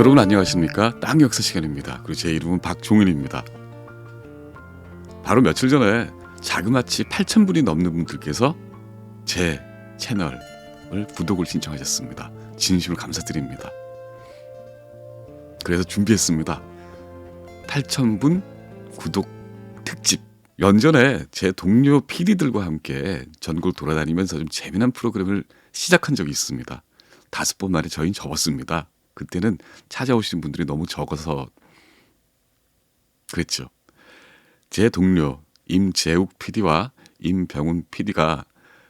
여러분 안녕하십니까? 땅 역사 시간입니다. 그리고 제 이름은 박종윤입니다. 바로 며칠 전에 자그마치 8,000분이 넘는 분들께서 제 채널을 구독을 신청하셨습니다. 진심으로 감사드립니다. 그래서 준비했습니다. 8,000분 구독 특집. 연전에 제 동료 PD들과 함께 전국을 돌아다니면서 좀 재미난 프로그램을 시작한 적이 있습니다. 5번 만에 저희는 접었습니다. 그때는 찾아오시는 분들이 너무 적어서 그랬죠. 제 동료 임재욱 PD와 임병훈 PD가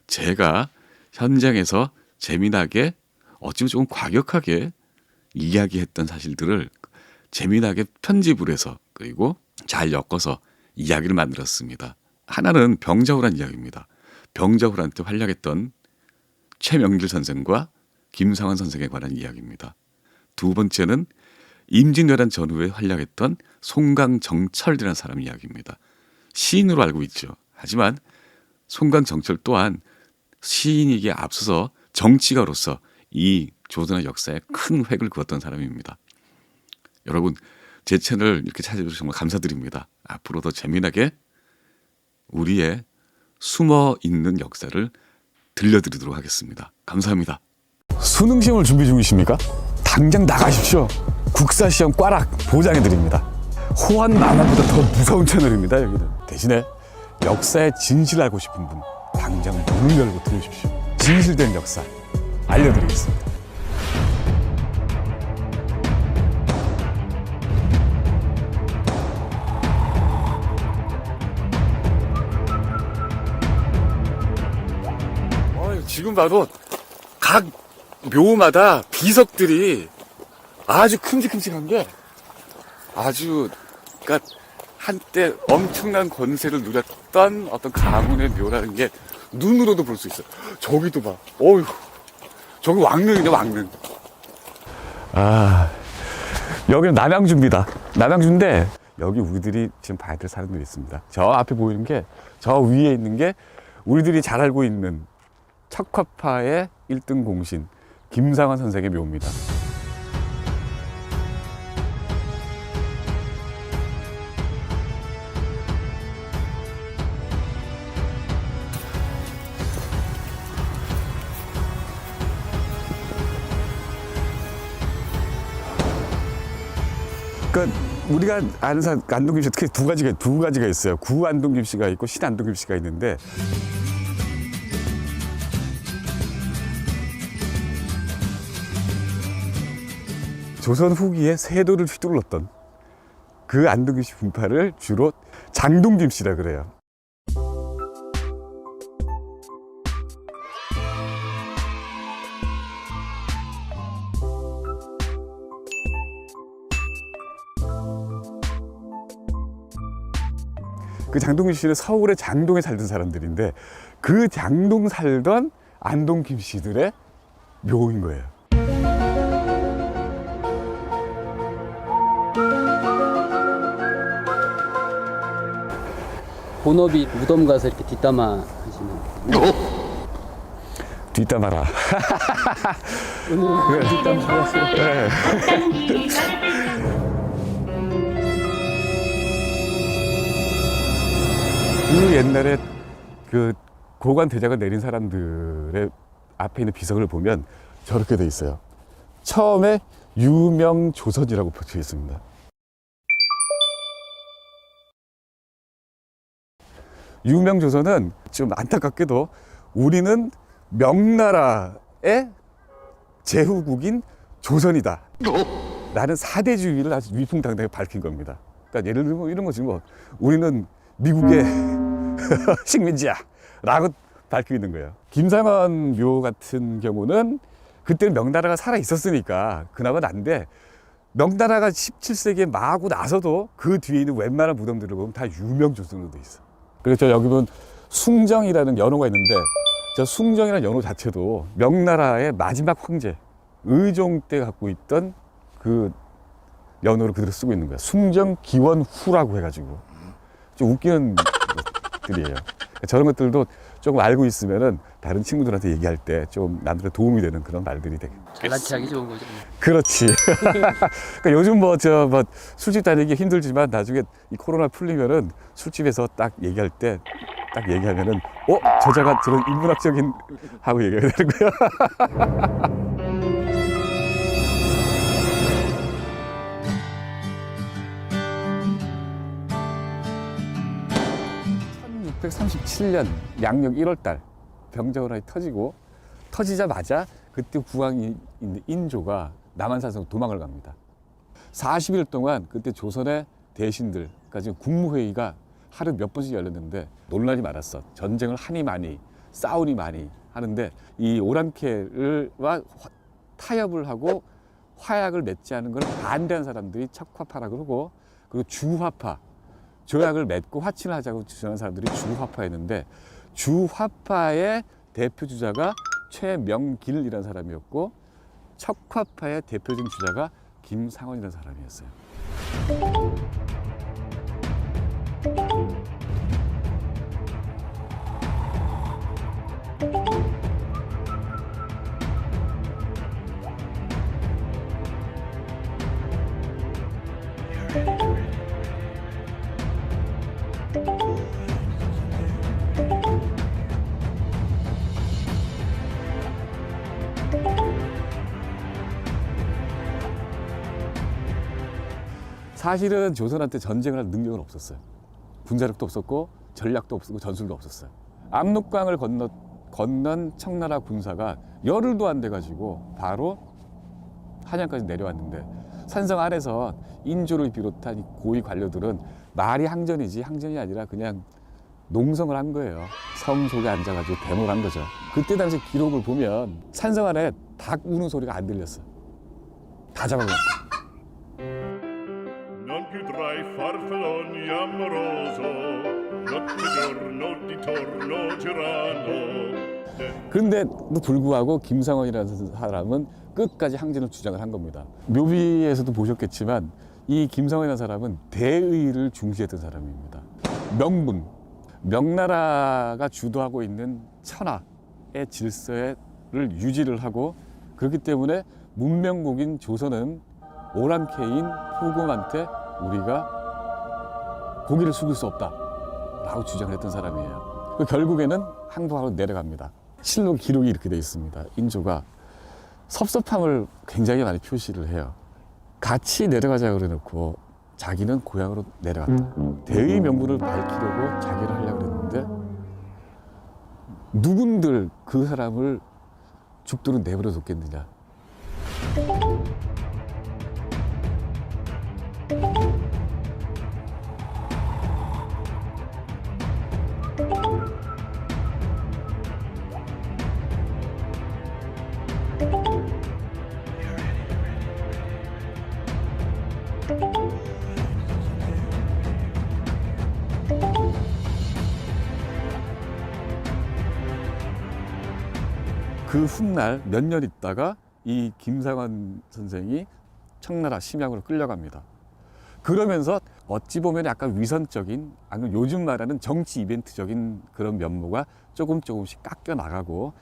제가 현장에서 재미나게 어찌보면 조금 과격하게 이야기했던 사실들을 재미나게 편집을 해서 그리고 잘 엮어서 이야기를 만들었습니다. 하나는 병자호란 이야기입니다. 병자호란 때 활약했던 최명길 선생과 김상환 선생에 관한 이야기입니다. 두 번째는 임진왜란 전후에 활약했던 송강정철이라는 사람 이야기입니다. 시인으로 알고 있죠. 하지만 송강정철 또한 시인이기에 앞서서 정치가로서 이 조선의 역사에 큰 획을 그었던 사람입니다. 여러분 제 채널 이렇게 찾아주셔서 정말 감사드립니다. 앞으로 더 재미나게 우리의 숨어있는 역사를 들려드리도록 하겠습니다. 감사합니다. 수능시험을 준비 중이십니까? 당장 나가십시오. 국사시험 꽈락 보장해드립니다. 호환 만화보다 더 무서운 채널입니다. 여기는 대신에 역사의 진실을 알고 싶은 분 당장 문을 열고 들으십시오. 진실된 역사 알려드리겠습니다. 지금 봐도 각 묘마다 비석들이 아주 큼직큼직한 게 아주 그러니까 한때 엄청난 권세를 누렸던 어떤 가문의 묘라는 게 눈으로도 볼 수 있어요. 저기도 봐. 어휴. 저기 왕릉이네, 왕릉. 아, 여기는 남양주입니다. 남양주인데 여기 우리들이 지금 봐야 될 사람들이 있습니다. 저 앞에 보이는 게 저 위에 있는 게 우리들이 잘 알고 있는 척화파의 1등 공신 김상환 선생의 묘입니다. 그러니까 우리가 아는 안동김씨 특히 두 가지가 있어요. 구 안동김씨가 있고 신 안동김씨가 있는데 조선 후기에 세도를 휘둘렀던 그 안동김씨 분파를 주로 장동김씨라 그래요. 그 장동김씨는 서울의 장동에 살던 사람들인데 그 장동 살던 안동김씨들의 묘인 거예요. 본업이 무덤 가서 이렇게 뒷담화 하시는. 뒷담화라. 오늘 뒷담화 좋았어요. 네. 그 옛날에 그 고관 대작을 내린 사람들의 앞에 있는 비석을 보면 저렇게 돼 있어요. 처음에 유명조선이라고 붙여 있습니다. 유명조선은 좀 안타깝게도 우리는 명나라의 제후국인 조선이다 라는 사대주의를 아주 위풍당당하게 밝힌 겁니다. 그러니까 예를 들면 이런 거지 뭐 우리는 미국의 식민지야 라고 밝히고 있는 거예요. 김상환 묘 같은 경우는 그때는 명나라가 살아 있었으니까 그나마 난데 명나라가 17세기에 망하고 나서도 그 뒤에 있는 웬만한 무덤들을 보면 다 유명조선으로 돼 있어. 그래서 여기 보면 숭정이라는 연호가 있는데 저 숭정이라는 연호 자체도 명나라의 마지막 황제 의종 때 갖고 있던 그 연호를 그대로 쓰고 있는 거야. 숭정 기원후라고 해가지고 좀 웃기는 것들이에요. 저런 것들도 조금 알고 있으면은 다른 친구들한테 얘기할 때 좀 남들의 도움이 되는 그런 말들이 되게. 갈라치하기 좋은 거죠. 그렇지. 그러니까 요즘 뭐 술집 다니기 힘들지만 나중에 이 코로나 풀리면은 술집에서 딱 얘기할 때 딱 얘기하면은 저자가 저런 인문학적인 하고 얘기가 되는 거야. 1637년 양력 1월달 병자호란이 터지자마자 그때 국왕이 있는 인조가 남한산성 도망을 갑니다. 40일 동안 그때 조선의 대신들까지 국무회의가 하루 몇 번씩 열렸는데 논란이 많았어. 전쟁을 하니 많이 싸우니 많이 하는데 이 오랑캐와 타협을 하고 화약을 맺지 않은 걸 반대한 사람들이 척화파라 그러고, 그리고 주화파, 조약을 맺고 화친을 하자고 주장한 사람들이 주화파였는데, 주화파의 대표 주자가 최명길이라는 사람이었고 척화파의 대표적인 주자가 김상원이라는 사람이었어요. 사실은 조선한테 전쟁을 할 능력은 없었어요. 군사력도 없었고 전략도 없었고 전술도 없었어요. 압록강을 건넌 청나라 군사가 열흘도 안 돼가지고 바로 한양까지 내려왔는데, 산성 안에서 인조를 비롯한 고위 관료들은 말이 항전이지 항전이 아니라 그냥 농성을 한 거예요. 섬 속에 앉아가지고 데모를 한 거죠. 그때 당시 기록을 보면 산성 안에 닭 우는 소리가 안 들렸어. 다 잡아먹었어. Non più tra i farfalloni amoroso, notte giorno di torno girano. 그런데도 불구하고 김상원이라는 사람은 끝까지 항진을 주장을 한 겁니다. 묘비에서도 보셨겠지만 이 김상원이라는 사람은 대의를 중시했던 사람입니다. 명분, 명나라가 주도하고 있는 천하의 질서를 유지를 하고, 그렇기 때문에 문명국인 조선은 오랑캐인 포금한테 우리가 고개를 숙일 수 없다라고 주장을 했던 사람이에요. 결국에는 항복하고 내려갑니다. 실록 기록이 이렇게 되어 있습니다. 인조가 섭섭함을 굉장히 많이 표시를 해요. 같이 내려가자 그래놓고 자기는 고향으로 내려갔다. 대의 명분을 밝히려고 자기를 하려고 그랬는데 누군들 그 사람을 죽도록 내버려 뒀겠느냐. 그 훗날 몇 년 있다가 이 김상원 선생이 청나라 심양으로 끌려갑니다. 그러면서 어찌 보면 약간 위선적인, 아니면 요즘 말하는 정치 이벤트적인 그런 면모가 조금씩 깎여 나가고,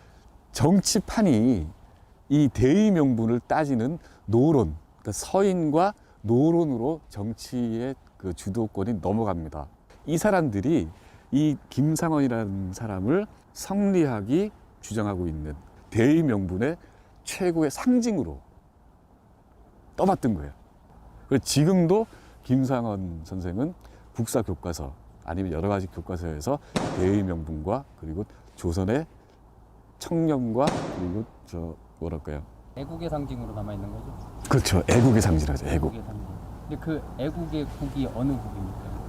정치판이 이 대의 명분을 따지는 노론, 그러니까 서인과 노론으로 정치의 그 주도권이 넘어갑니다. 이 사람들이 이 김상원이라는 사람을 성리학이 주장하고 있는 대의 명분의 최고의 상징으로 떠받든 거예요. 그래서 지금도 김상원 선생은 국사 교과서 아니면 여러 가지 교과서에서 대의 명분과 그리고 조선의 청렴과 그리고 뭐랄까요? 애국의 상징으로 남아 있는 거죠. 그렇죠. 애국의 상징이죠. 애국. 애국의 상징. 근데 그 애국의 국이 어느 국입니까?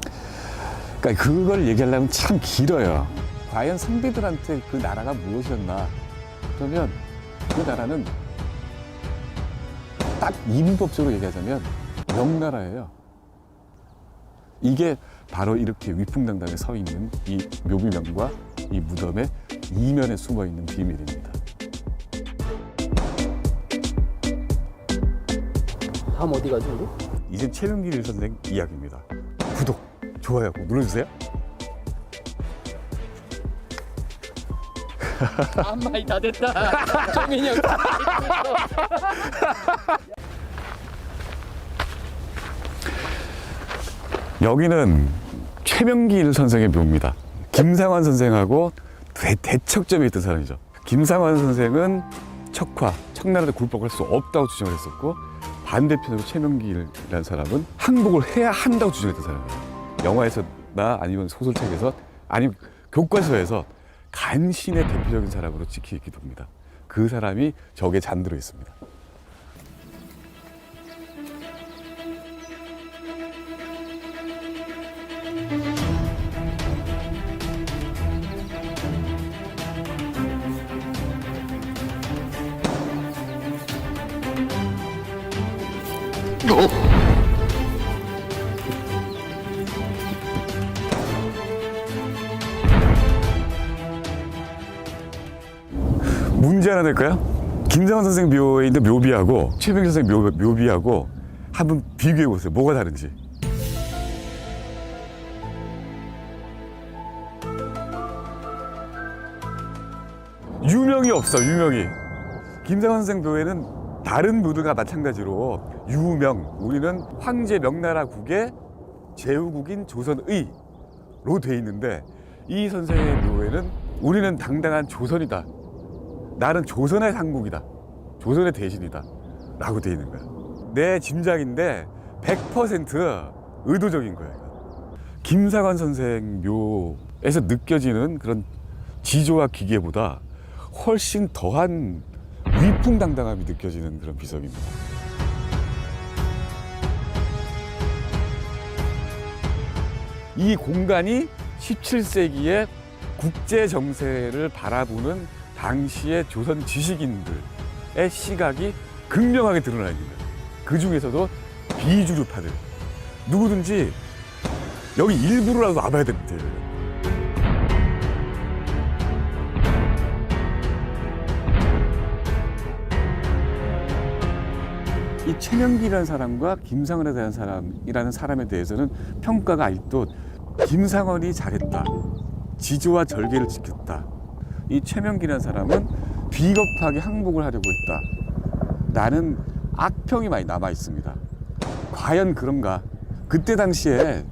그러니까 그걸 얘기하려면 참 길어요. 과연 선비들한테 그 나라가 무엇이었나? 그러면 그 나라는 딱 이민법적으로 얘기하자면 명나라예요. 이게 바로 이렇게 위풍당당에 서 있는 이 묘비명과 이 무덤의 이면에 숨어 있는 비밀입니다. 다음 어디 가죠, 우리? 이제 최명길 선생 이야기입니다. 구독, 좋아요 꼭 눌러주세요. 한 마리 다 됐다. 정민이 형. 여기는 최명길 선생의 묘입니다. 김상환 선생하고 대척점에 있던 사람이죠. 김상환 선생은 척화, 청나라에 굴복할 수 없다고 주장을 했었고, 반대편으로 최명길이라는 사람은 항복을 해야 한다고 주장했던 사람이에요. 영화에서나 아니면 소설책에서 아니면 교과서에서 간신의 대표적인 사람으로 찍히기도 합니다. 그 사람이 저기에 잠들어 있습니다. 문제 하나 낼까요? 김상환 선생 묘에 있는 묘비하고 최명길 선생 묘비하고 한번 비교해 보세요. 뭐가 다른지. 유명이 없어, 유명이. 김상환 선생 묘에는 다른 묘들과 마찬가지로 유명, 우리는 황제 명나라국의 제후국인 조선의로 돼 있는데, 이 선생의 묘에는 우리는 당당한 조선이다, 나는 조선의 상국이다, 조선의 대신이다 라고 돼 있는 거야. 내 짐작인데 100% 의도적인 거야. 김상환 선생 묘에서 느껴지는 그런 지조와 기계보다 훨씬 더한 위풍당당함이 느껴지는 그런 비석입니다. 이 공간이 17세기의 국제 정세를 바라보는 당시의 조선 지식인들의 시각이 극명하게 드러나 있는 거예요. 그 중에서도 비주류파들, 누구든지 여기 일부러라도 와봐야 됩니다. 이 최명길이라는 사람과 김상환이라는 사람에 대해서는 평가가 아직도 김상환이 잘했다, 지조와 절개를 지켰다, 이 최명길이라는 사람은 비겁하게 항복을 하려고 했다 라는 악평이 많이 남아 있습니다. 과연 그런가? 그때 당시에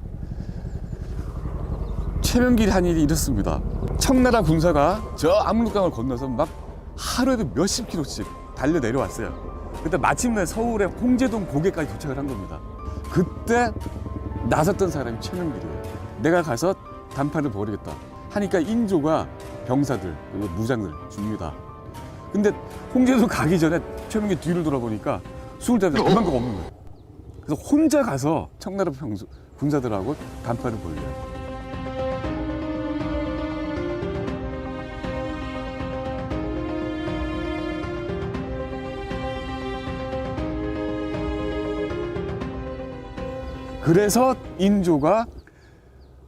최명길이 한 일이 이렇습니다. 청나라 군사가 저 압록강을 건너서 막 하루에도 몇십 킬로씩 달려 내려왔어요. 그때 마침내 서울의 홍제동 고개까지 도착을 한 겁니다. 그때 나섰던 사람이 최명길이에요. 내가 가서 단판을 벌이겠다 하니까 인조가 병사들 그리고 무장들 줍니다. 근데 홍제동 가기 전에 최명길 뒤를 돌아보니까 숨을 잡는 그만 거 없는 거예요. 그래서 혼자 가서 청나라 군사들하고 단판을 벌여요. 그래서 인조가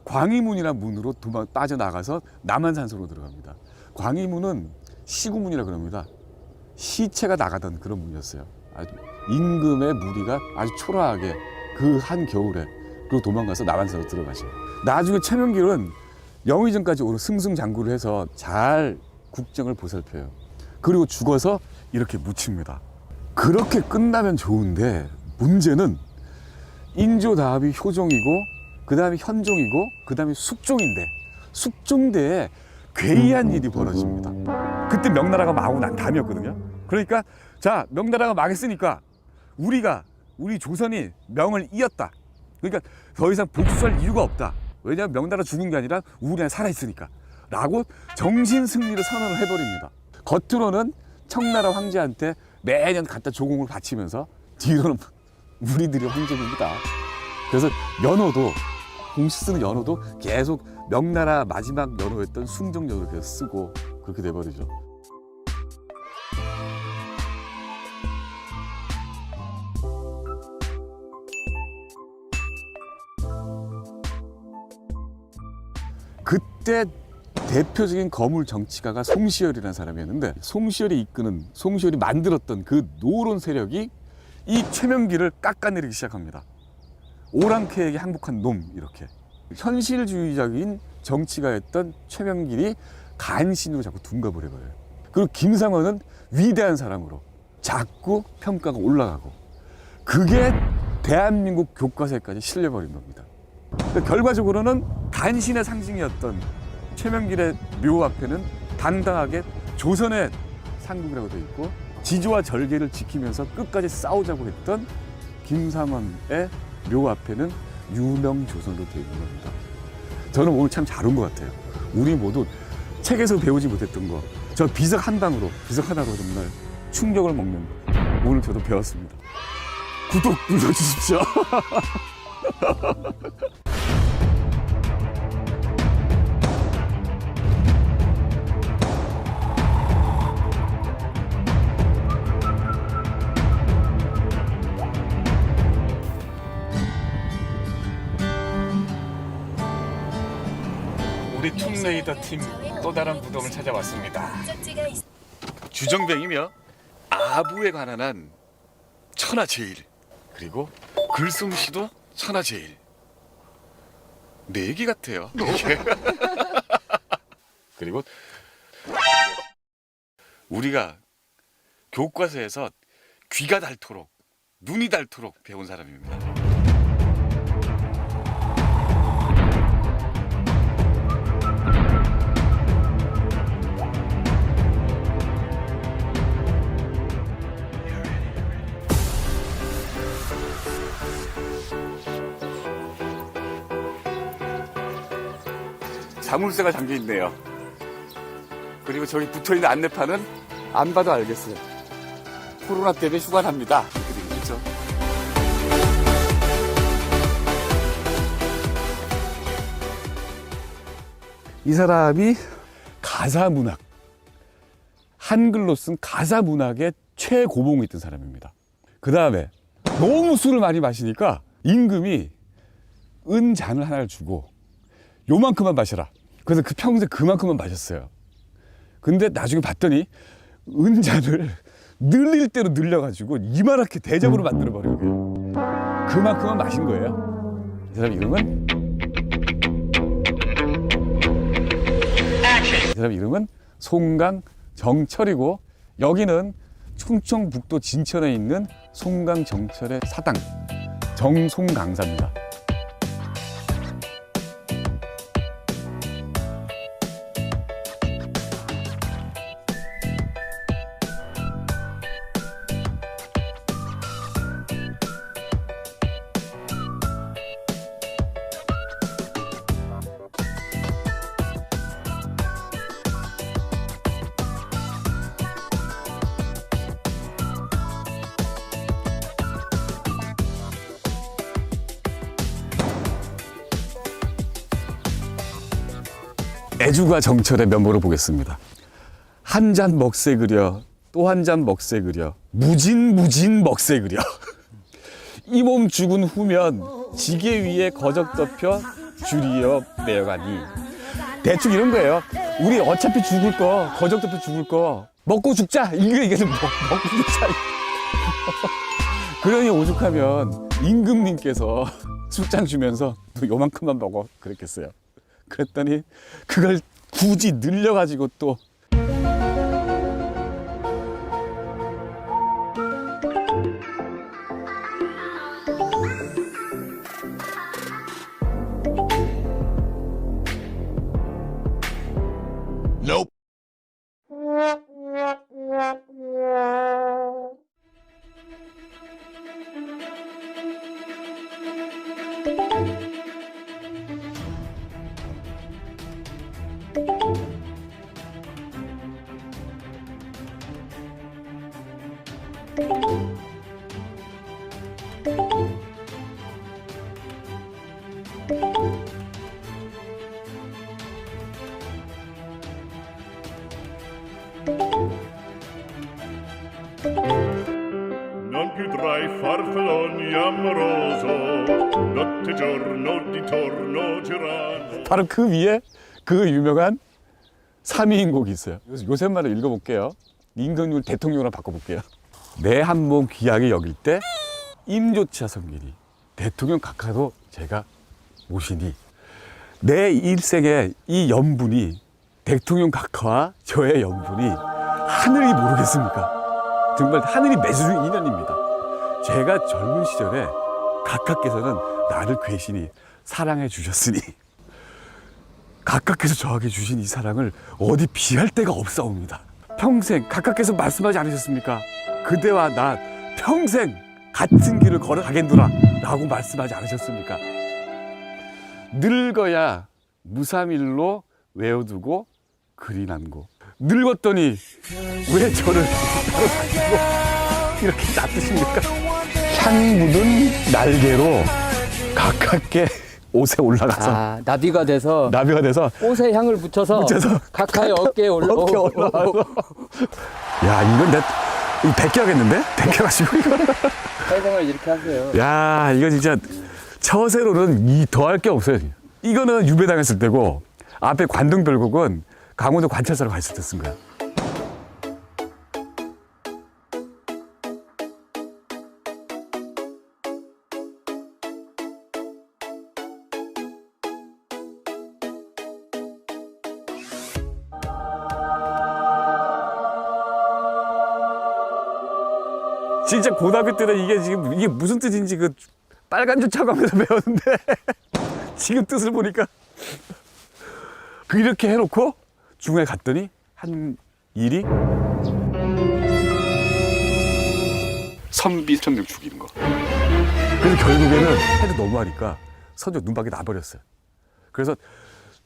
광희문이라는 문으로 빠져나가서 남한산성으로 들어갑니다. 광희문은 시구문이라 그럽니다. 시체가 나가던 그런 문이었어요. 아주 임금의 무리가 아주 초라하게 그 한겨울에 그리고 도망가서 남한산으로 들어가죠. 나중에 최명길은 영의정까지 오르 승승장구를 해서 잘 국정을 보살펴요. 그리고 죽어서 이렇게 묻힙니다. 그렇게 끝나면 좋은데 문제는 인조 다음이 효종이고 그 다음이 현종이고 그 다음이 숙종인데, 숙종대에 괴이한 일이 벌어집니다. 그때 명나라가 망하고 난 다음이었거든요. 그러니까 자, 명나라가 망했으니까 우리 조선이 명을 이었다. 그러니까 더 이상 복수할 이유가 없다. 왜냐하면 명나라 죽은 게 아니라 우리나라 살아있으니까 라고 정신승리를 선언을 해버립니다. 겉으로는 청나라 황제한테 매년 갖다 조공을 바치면서 뒤로는 우리들이 황제입니다. 그래서 연호도, 공시 쓰는 연호도 계속 명나라 마지막 연호였던 숭정연호를 계속 쓰고 그렇게 돼버리죠. 그때 대표적인 거물 정치가가 송시열이라는 사람이었는데, 송시열이 만들었던 그 노론 세력이 이 최명길을 깎아내리기 시작합니다. 오랑캐에게 항복한 놈, 이렇게. 현실주의적인 정치가였던 최명길이 간신으로 자꾸 둔갑을 해버려요. 그리고 김상원은 위대한 사람으로 자꾸 평가가 올라가고 그게 대한민국 교과서에까지 실려버린 겁니다. 그러니까 결과적으로는 간신의 상징이었던 최명길의 묘 앞에는 당당하게 조선의 상국이라고 되어 있고 지조와 절개를 지키면서 끝까지 싸우자고 했던 김상원의 묘 앞에는 유명조선으로 되어 있는 겁니다. 저는 오늘 참 잘 온 것 같아요. 우리 모두 책에서 배우지 못했던 거, 저 비석 한 방으로, 비석 하나로 정말 충격을 먹는 오늘 저도 배웠습니다. 구독 눌러주십시오. 우리 툼레이더 팀 또 다른 무덤을 찾아왔습니다. 주정뱅이며 아부에 관한 한 천하제일, 그리고 글솜씨도 천하제일. 내 얘기 같아요. 그리고 우리가 교과서에서 귀가 닳도록 눈이 닳도록 배운 사람입니다. 자물쇠가 잠겨 있네요. 그리고 저기 붙어 있는 안내판은 안 봐도 알겠어요. 코로나 때문에 휴관합니다. 이렇게 되어 있죠. 이 사람이 가사 문학, 한글로 쓴 가사 문학의 최고봉에 있던 사람입니다. 그 다음에 너무 술을 많이 마시니까 임금이 은잔을 하나를 주고 요만큼만 마셔라. 그래서 그 평생 그만큼만 마셨어요. 근데 나중에 봤더니 은잔을 늘릴 대로 늘려가지고 이만하게 대접으로 만들어버린 거예요. 그만큼만 마신 거예요. 이 사람 이름은 송강정철이고 여기는 충청북도 진천에 있는 송강정철의 사당 정송강사입니다. 애주가 정철의 면모를 보겠습니다. 한 잔 먹새 그려 또 한 잔 먹새 그려 무진 먹새 그려 이 몸 죽은 후면 지게 위에 거적 덮여 줄이어 내어가니 대충 이런 거예요. 우리 어차피 죽을 거 거적 덮여 죽을 거 먹고 죽자 이게 먹고 죽자. 그러니 오죽하면 임금님께서 술잔 주면서 너 요만큼만 먹어 그랬겠어요. 그랬더니 그걸 굳이 늘려가지고 또 Nope. Non più tra i farfalloni amoroso, notte giorno di torno girano. 바로 그 위에 그 유명한 3위인곡이 있어요. 요새말로 읽어볼게요. 임금님을 대통령으로 바꿔볼게요. 내 한 몸 귀하게 여길 때 임조차 성길이 대통령 각하도 제가 모시니 내 일생의 이 연분이 대통령 각하와 저의 연분이 하늘이 모르겠습니까? 정말 하늘이 맺어준 인연입니다. 제가 젊은 시절에 각하께서는 나를 괴신히 사랑해 주셨으니 각하께서 저에게 주신 이 사랑을 어디 비할 데가 없사옵니다. 평생 각하께서 말씀하지 않으셨습니까? 그대와 나 평생 같은 길을 걸어가겠노라 라고 말씀하지 않으셨습니까? 늙어야 무삼일로 외워두고 글이 남고 늙었더니 왜 저를 따로 다니고 이렇게 놔두십니까? 향 묻은 날개로 가깝게 옷에 올라가서 아, 나비가 돼서 나비가 돼서 꽃에 향을 붙여서 각하의 어깨에 어깨에 올라가서 야 이건 내 이거 백개하겠는데? 백개가지고 이거 사회생활 이렇게 하세요. 야 이거 진짜 처세로는 이 더할 게 없어요. 이거는 유배당했을 때고 앞에 관동별곡은 강원도 관찰사로 갔을 때 쓴 거야. 진짜 고등학교 때는 이게 지금 이게 무슨 뜻인지 그 빨간 줄 쳐가면서 배웠는데 지금 뜻을 보니까 이렇게 해놓고 중에 갔더니 한 일이 선비 천명 죽이는 거. 그래서 결국에는 해도 너무하니까 선조 눈밖에 나버렸어요. 그래서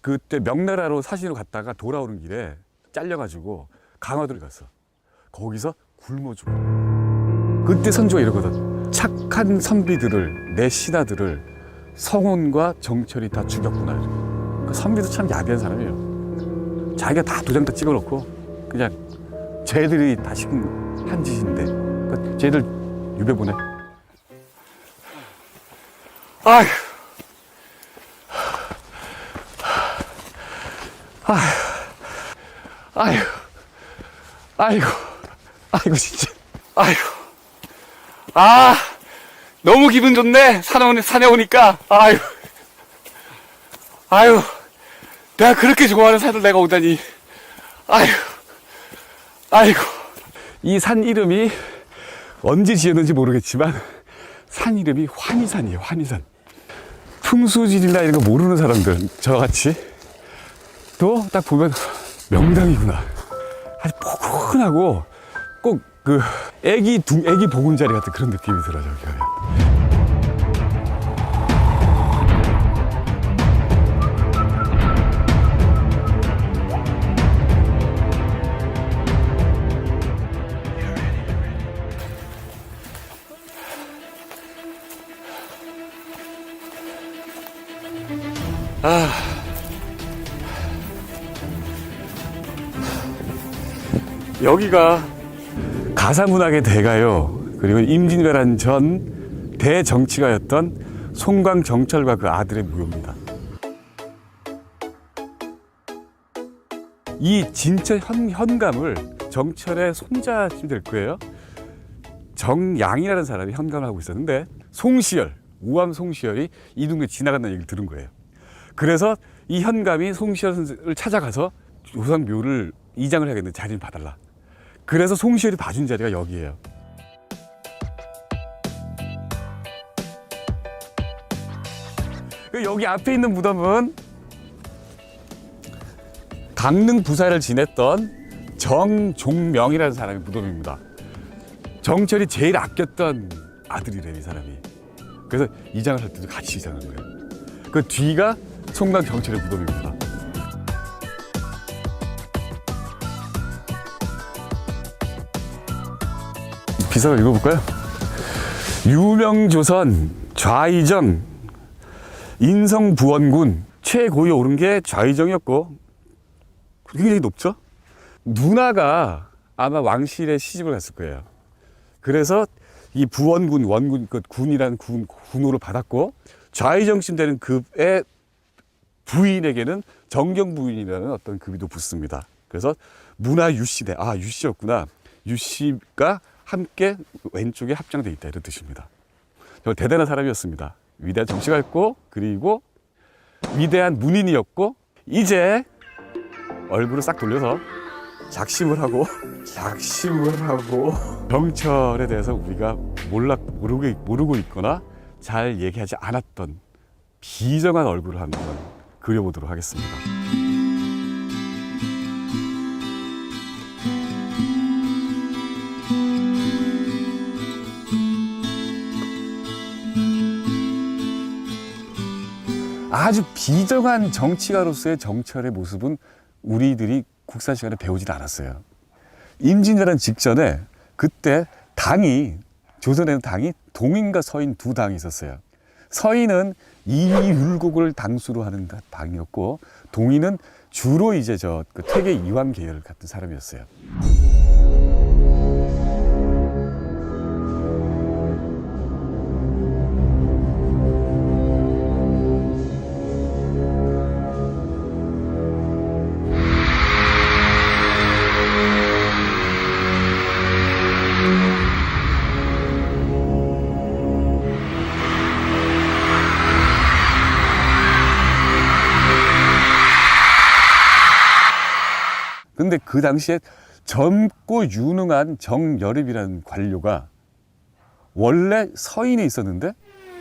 그때 명나라로 사신으로 갔다가 돌아오는 길에 잘려가지고 강화도를 갔어. 거기서 굶어 죽어. 그때 선조가 이러거든. 착한 선비들을 내 신하들을 성혼과 정철이 다 죽였구나. 그 선비도 참 야비한 사람이에요. 자기가 다 도장 다 찍어놓고 그냥 쟤들이 다 시킨 한 짓인데 그러니까 쟤들 유배 보내. 아휴. 아휴. 아이고. 아이고 진짜. 아휴. 아, 너무 기분 좋네. 산에 오니까. 아휴. 아휴. 내가 그렇게 좋아하는 산을 내가 오다니. 아휴. 아이고. 이 산 이름이 언제 지었는지 모르겠지만 산 이름이 환희산이에요. 환희산. 풍수지리나 이런 거 모르는 사람들 저같이 또 딱 보면 명당이구나. 아주 포근하고 꼭 그 애기 보금자리 같은 그런 느낌이 들어요. 저기 가면. 여기가 가사문학의 대가요. 그리고 임진왜란 전 대정치가였던 송광정철과 그 아들의 묘입니다. 이 진천 현감을 정철의 손자쯤 될 거예요. 정양이라는 사람이 현감을 하고 있었는데 송시열, 우암 송시열이 이 동네 지나간다는 얘기를 들은 거예요. 그래서 이 현감이 송시열을 찾아가서 조상묘를 이장을 해야겠는데 자리를 봐달라. 그래서 송시열이 봐준 자리가 여기예요. 여기 앞에 있는 무덤은 강릉 부사를 지냈던 정종명이라는 사람의 무덤입니다. 정철이 제일 아꼈던 아들이래요, 이 사람이. 그래서 이장을 할 때도 같이 이장한 거예요. 그 뒤가 송광정철의 무덤입니다. 비석을 읽어볼까요? 유명조선 좌의정 인성부원군 최고위에 오른 게 좌의정이었고 굉장히 높죠? 누나가 아마 왕실에 시집을 갔을 거예요. 그래서 이 부원군, 원군, 그 군이라는 군호를 받았고 좌의정쯤 되는 급의 부인에게는 정경부인이라는 어떤 급이 또 붙습니다. 그래서 문화 유씨대, 아 유씨였구나. 유씨가 함께 왼쪽에 합장돼 있다 이런 뜻입니다. 정말 대단한 사람이었습니다. 위대한 정치가였고 그리고 위대한 문인이었고 이제 얼굴을 싹 돌려서 작심을 하고 정철에 대해서 우리가 모르고 있거나 잘 얘기하지 않았던 비정한 얼굴을 한번 그려보도록 하겠습니다. 아주 비정한 정치가로서의 정철의 모습은 우리들이 국사 시간에 배우질 않았어요. 임진왜란 직전에 그때 조선에는 당이 동인과 서인 두 당이 있었어요. 서인은 이율곡을 당수로 하는 당이었고, 동인은 주로 이제 그 퇴계 이황 계열 같은 사람이었어요. 근데 그 당시에 젊고 유능한 정여립이라는 관료가 원래 서인에 있었는데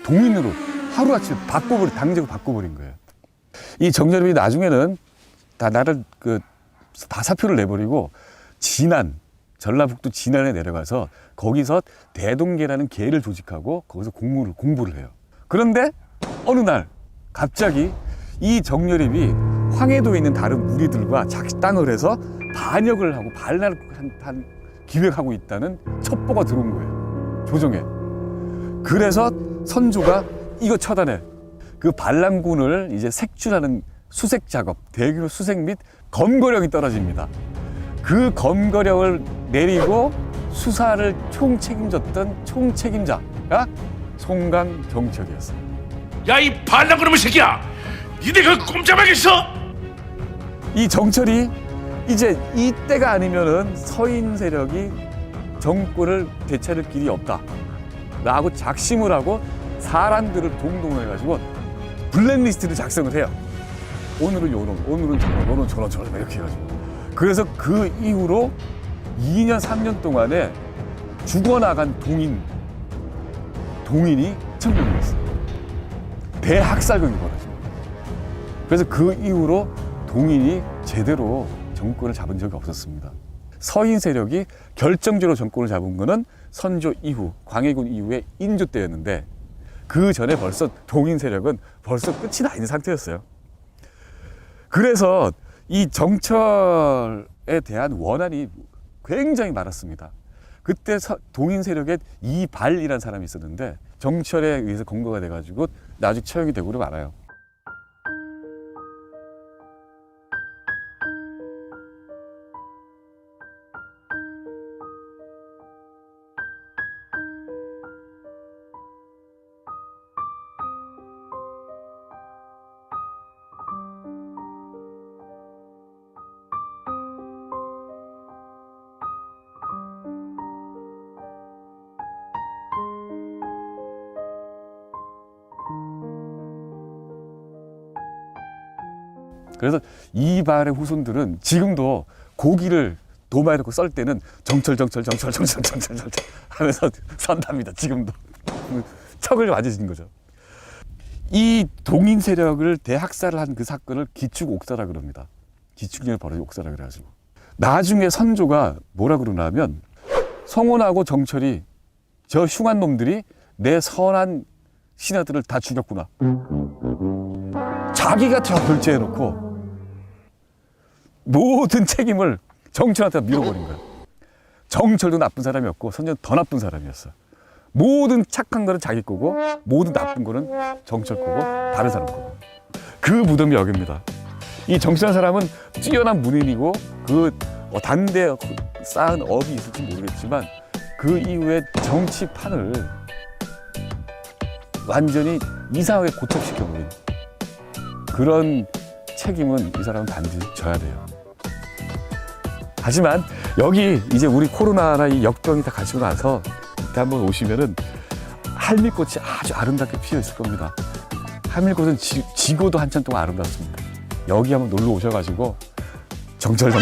동인으로 하루아침에 당직을 바꿔버린 거예요. 이 정여립이 나중에는 다 사표를 내버리고 전라북도 진안에 내려가서 거기서 대동계라는 계를 조직하고 거기서 공부를 해요. 그런데 어느 날 갑자기 이 정여립이 황해도에 있는 다른 무리들과 작당을 해서 반역을 하고 반란을 기획하고 있다는 첩보가 들어온 거예요, 조정에. 그래서 선조가 이거 처단해. 그 반란군을 이제 색출하는 수색 작업, 대규모 수색 및 검거령이 떨어집니다. 그 검거령을 내리고 수사를 총책임졌던 총책임자가 송강 정철이었어요. 야, 이 반란그놈의 새끼야! 니네 그 꼼짝하겠어? 이 정철이 이제 이때가 아니면은 서인 세력이 정권을 되찾을 길이 없다 라고 작심을 하고 사람들을 동동해가지고 블랙리스트를 작성을 해요. 오늘은 요놈, 오늘은 저놈, 오늘은 저놈 이렇게 해가지고. 그래서 그 이후로 2년 3년 동안에 죽어나간 동인이 천명이었어요. 대학살극이 벌어집니다. 그래서 그 이후로 동인이 제대로 정권을 잡은 적이 없었습니다. 서인 세력이 결정적으로 정권을 잡은 거는 선조 이후, 광해군 이후의 인조 때였는데, 그 전에 벌써 동인 세력은 벌써 끝이 나 있는 상태였어요. 그래서 이 정철에 대한 원한이 굉장히 많았습니다. 그때 동인 세력에 이발이라는 사람이 있었는데 정철에 의해서 검거가 돼가지고 나중에 처형이 되고 말아요. 그래서 이발의 후손들은 지금도 고기를 도마에 넣고 썰 때는 정철 하면서 선답니다. 지금도. 척을 맞으신 거죠. 이 동인 세력을 대학살을 한 그 사건을 기축옥사라 그럽니다. 기축년에 벌어진 옥사라 그래가지고. 나중에 선조가 뭐라 그러냐면, 성원하고 정철이 저 흉한 놈들이 내 선한 신하들을 다 죽였구나. 자기가 다 결제해놓고 모든 책임을 정철한테 밀어버린 거예요. 정철도 나쁜 사람이었고 선조는 더 나쁜 사람이었어. 모든 착한 거는 자기 거고 모든 나쁜 거는 정철 거고 다른 사람 거고. 그 무덤이 여기입니다. 이 정철한 사람은 뛰어난 문인이고 그 단대 쌓은 업이 있을지 모르겠지만 그 이후에 정치판을 완전히 이상하게 고착시켜버린 그런 책임은 이 사람은 반드시 져야 돼요. 하지만 여기 이제 우리 코로나나 이 역병이 다 가시고 나서 이때 한번 오시면은 할미꽃이 아주 아름답게 피어 있을 겁니다. 할미꽃은 지고도 한참 동안 아름답습니다. 여기 한번 놀러 오셔가지고 정철